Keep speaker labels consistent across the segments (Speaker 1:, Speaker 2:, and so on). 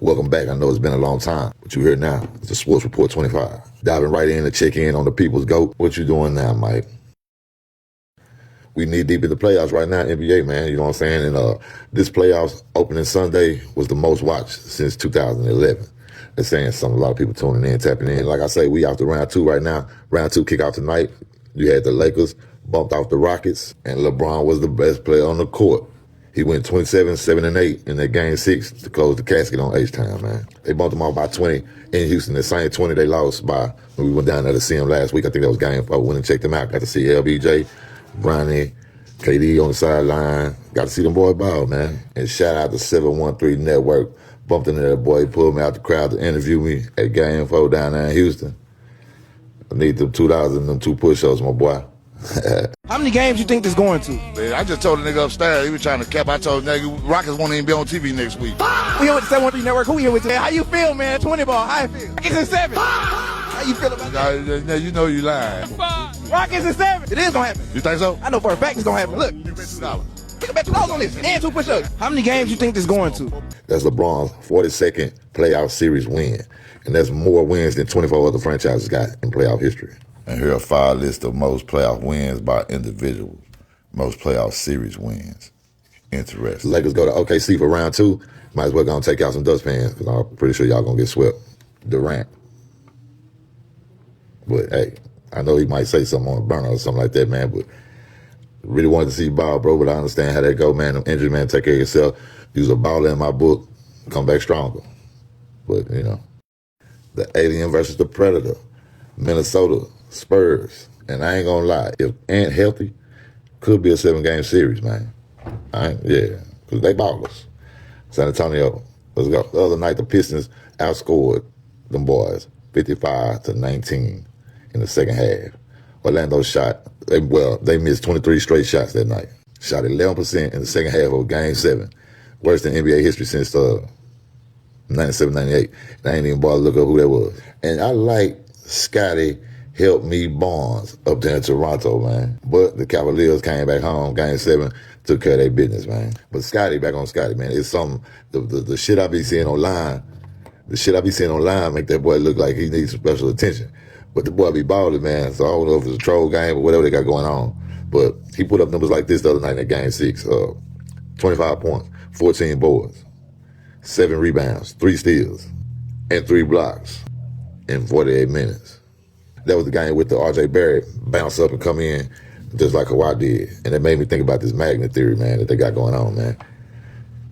Speaker 1: Welcome back. I know it's been a long time, but you're here now. It's the Sports Report 25. Diving right in to check in on the people's GOAT. What you doing now, Mike? We knee deep in the playoffs right now, NBA, man. You know what I'm saying? And this playoffs opening Sunday was the most watched since 2011. They're saying something. A lot of people tuning in, tapping in. Like I say, we out to round two right now. Round two kick off tonight. You had the Lakers bumped off the Rockets, and LeBron was the best player on the court. He went 27, 7, and 8 in that game 6 to close the casket on H-Town, man. They bumped them off by 20 in Houston. The same 20 they lost by when we went down there to see them last week. I think that was game 4. Went and checked them out. Got to see LBJ, Bronny, KD on the sideline. Got to see them boys ball, man. And shout out to 713 Network. Bumped into that boy, pulled me out the crowd to interview me at game 4 down there in Houston. I need them $2 and them 2 push-ups, my boy.
Speaker 2: How many games you think this going to?
Speaker 3: Man, I just told the nigga upstairs, he was trying to cap. I told the nigga, Rockets won't even be on TV next week.
Speaker 2: We here with the 713 Network. Who we here with today? How you feel, man? 20 ball. How you feel? Rockets in 7. How you feel about that?
Speaker 3: Now, you know you lying.
Speaker 2: Rockets in 7. It is going to happen.
Speaker 3: You think so?
Speaker 2: I know for a fact it's going to happen. Look.
Speaker 3: You bet $2.
Speaker 2: You can bet $2 on this. And 2 push-ups. How many games you think this going to?
Speaker 1: That's LeBron's 42nd playoff series win. And that's more wins than 24 other franchises got in playoff history. And here are 5 lists of most playoff wins by individuals. Most playoff series wins. Interesting. Lakers go to OKC for round 2. Might as well go and take out some dustpans because I'm pretty sure y'all going to get swept. Durant. But, hey, I know he might say something on a burner or something like that, man, but really wanted to see you ball, bro, but I understand how that go, man. Them injury, man, take care of yourself. Use a baller in my book. Come back stronger. But, you know, the Alien versus the Predator. Minnesota. Spurs, and I ain't gonna lie, if Ant healthy, could be a 7-game series, man. Yeah, because they ballers. San Antonio, let's go. The other night, the Pistons outscored them boys 55-19 in the second half. Orlando shot, they missed 23 straight shots that night. Shot 11% in the second half of game 7. Worst in NBA history since 97, 98. And I ain't even bother to look up who that was. And I like Scotty Help Me Barnes up there in Toronto, man. But the Cavaliers came back home, game 7, took care of their business, man. But Scotty, back on Scotty, man, it's something, the shit I be seeing online, make that boy look like he needs special attention. But the boy be balling, man, so I don't know if it's a troll game or whatever they got going on. But he put up numbers like this the other night in that game 6. 25 points, 14 boards, 7 rebounds, 3 steals, and 3 blocks in 48 minutes. That was the game with the RJ Barrett bounce up and come in just like Kawhi did. And it made me think about this magnet theory, man, that they got going on, man.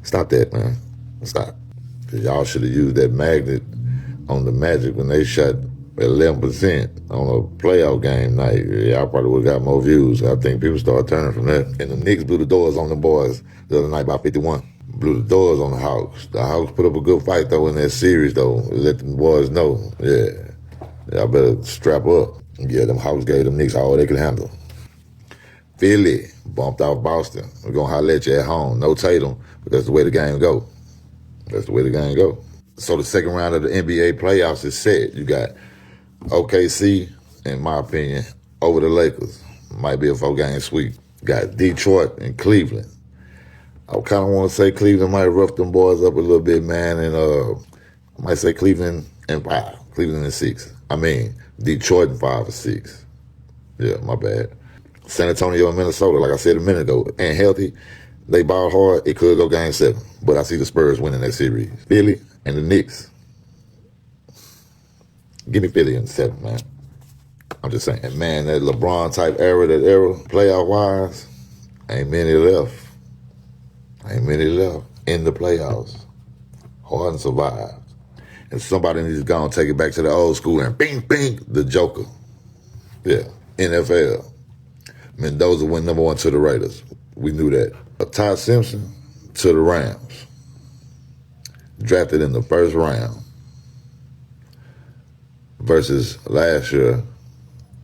Speaker 1: Stop that, man. Stop. Because y'all should have used that magnet on the Magic when they shot 11% on a playoff game night. Y'all probably would have got more views. I think people started turning from that. And the Knicks blew the doors on the boys the other night by 51. Blew the doors on the Hawks. The Hawks put up a good fight, though, in that series, though. Let the boys know. Yeah. Y'all better strap up. Yeah, them Hawks gave them Knicks all they could handle. Philly bumped off Boston. We're going to holler at you at home. No Tatum, but that's the way the game go. That's the way the game go. So the second round of the NBA playoffs is set. You got OKC, in my opinion, over the Lakers. Might be a 4-game sweep. Got Detroit and Cleveland. I kind of want to say Cleveland might rough them boys up a little bit, man, and I might say Cleveland and 5. Cleveland and 6. Detroit and 5 or 6. Yeah, my bad. San Antonio and Minnesota, like I said a minute ago, ain't healthy. They ball hard. It could go game 7. But I see the Spurs winning that series. Philly and the Knicks. Give me Philly in 7, man. I'm just saying. And, man, that LeBron-type era, playoff-wise, ain't many left. Ain't many left in the playoffs. Harden survived. And somebody needs to go and take it back to the old school and bing, bing, the Joker. Yeah, NFL. Mendoza went number 1 to the Raiders. We knew that. Todd Simpson to the Rams. Drafted in the first round. Versus last year,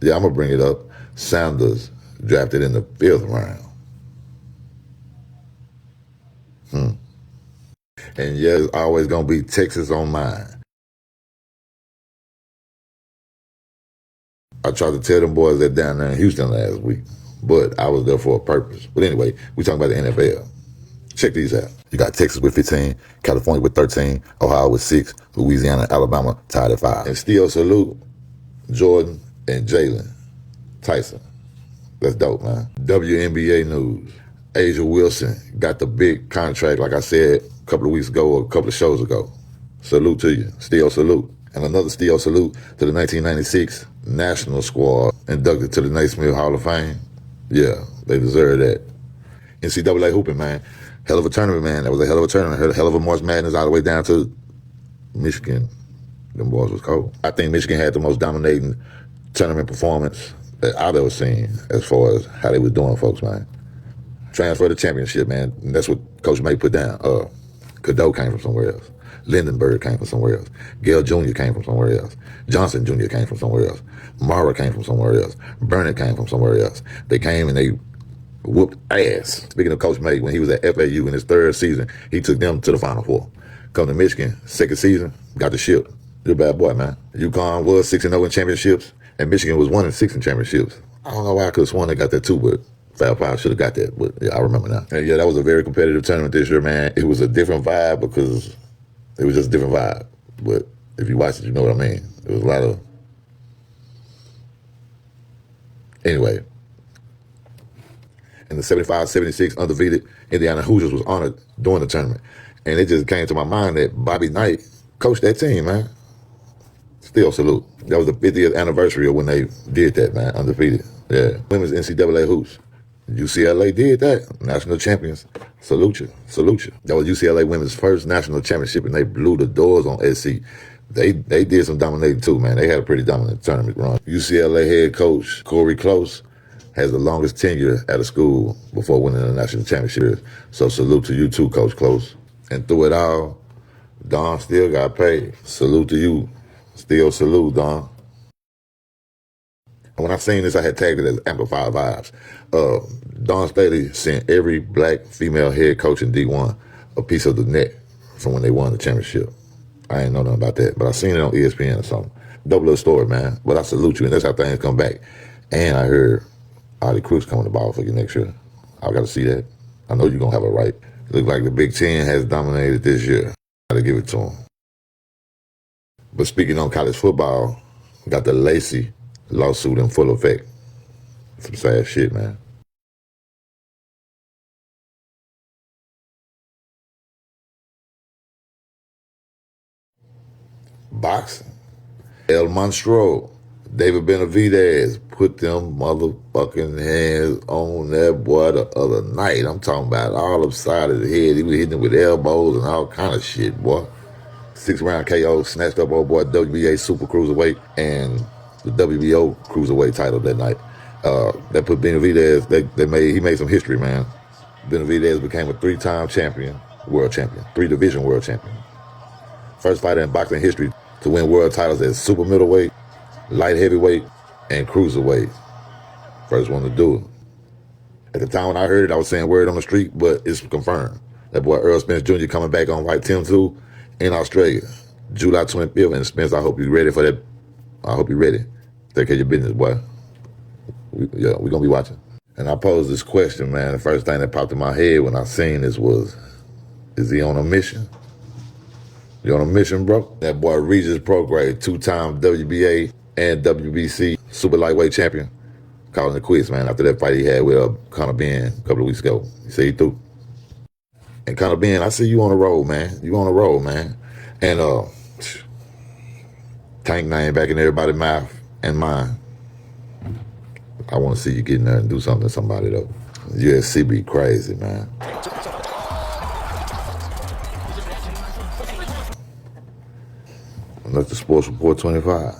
Speaker 1: yeah, I'm going to bring it up, Sanders drafted in the 5th round. And yeah, it's always going to be Texas on mine. I tried to tell them boys that down there in Houston last week, but I was there for a purpose. But anyway, we talking about the NFL. Check these out. You got Texas with 15, California with 13, Ohio with 6, Louisiana, Alabama tied at 5. And still salute Jordan and Jalen Tyson. That's dope, man. WNBA news. Asia Wilson got the big contract, like I said a couple of weeks ago or a couple of shows ago. Salute to you. Still salute. And another still salute to the 1996 National Squad inducted to the Naismith Hall of Fame. Yeah, they deserve that. NCAA hooping, man. Hell of a tournament, man. That was a hell of a tournament. Hell of a March Madness all the way down to Michigan. Them boys was cold. I think Michigan had the most dominating tournament performance that I've ever seen as far as how they was doing, folks, man. Transfer to championship, man. And that's what Coach May put down. Cadeau came from somewhere else. Lindenberg came from somewhere else. Gale Jr. came from somewhere else. Johnson Jr. came from somewhere else. Mara came from somewhere else. Burnett came from somewhere else. They came and they whooped ass. Speaking of Coach May, when he was at FAU in his 3rd season, he took them to the Final Four. Come to Michigan, 2nd season, got the ship. You're a bad boy, man. UConn was 6-0 in championships, and Michigan was 1-6 in championships. I don't know why I could have sworn they got that too, but Fab Five should have got that. But yeah, I remember now. And yeah, that was a very competitive tournament this year, man. It was a different vibe because it was just a different vibe. But if you watch it, you know what I mean. There was a lot of... Anyway. And the 75-76 undefeated Indiana Hoosiers was honored during the tournament. And it just came to my mind that Bobby Knight coached that team, man. Still salute. That was the 50th anniversary of when they did that, man, undefeated. Yeah. Women's NCAA hoops. UCLA did that. National champions. Salute you. Salute you. That was UCLA women's first national championship, and they blew the doors on SC. They did some dominating too, man. They had a pretty dominant tournament run. UCLA head coach Corey Close has the longest tenure at a school before winning a national championship. So salute to you too, Coach Close. And through it all, Don still got paid. Salute to you. Still salute, Don. And when I seen this, I had tagged it as Amplified Vibes. Don Staley sent every black female head coach in D1 a piece of the net from when they won the championship. I ain't know nothing about that, but I seen it on ESPN or something. Dope little story, man. But I salute you, and that's how things come back. And I heard Ollie Crooks coming to ball for you next year. I got to see that. I know you're going to have it right. Look like the Big Ten has dominated this year. Got to give it to them. But speaking on college football, got the Lacey lawsuit in full effect. Some sad shit, man. Boxing. El Monstro, David Benavidez put them motherfucking hands on that boy the other night. I'm talking about all upside of the head. He was hitting him with elbows and all kind of shit, boy. 6-round KO, snatched up old boy WBA Super Cruiserweight and the WBO Cruiserweight title that night. That put Benavidez, he made some history, man. Benavidez became a 3-time champion, world champion, 3-division world champion. First fighter in boxing history to win world titles at super middleweight, light heavyweight, and cruiserweight. First one to do it. At the time when I heard it, I was saying word on the street, but it's confirmed. That boy Earl Spence Jr. coming back on Fight Tim 2 in Australia, July 25th. And Spence, I hope you're ready for that. I hope you're ready. Take care of your business, boy. We're going to be watching. And I posed this question, man. The first thing that popped in my head when I seen this was, is he on a mission? You on a mission, bro? That boy Regis Prograis, 2-time WBA and WBC super lightweight champion, calling it quits, man, after that fight he had with Conor Benn a couple of weeks ago. He said he threw. And Conor Benn, I see you on the road, man. You on the road, man. And Tank name back in everybody's mouth and mine. I want to see you get in there and do something to somebody, though. UFC be crazy, man. That's the Sports Report 25.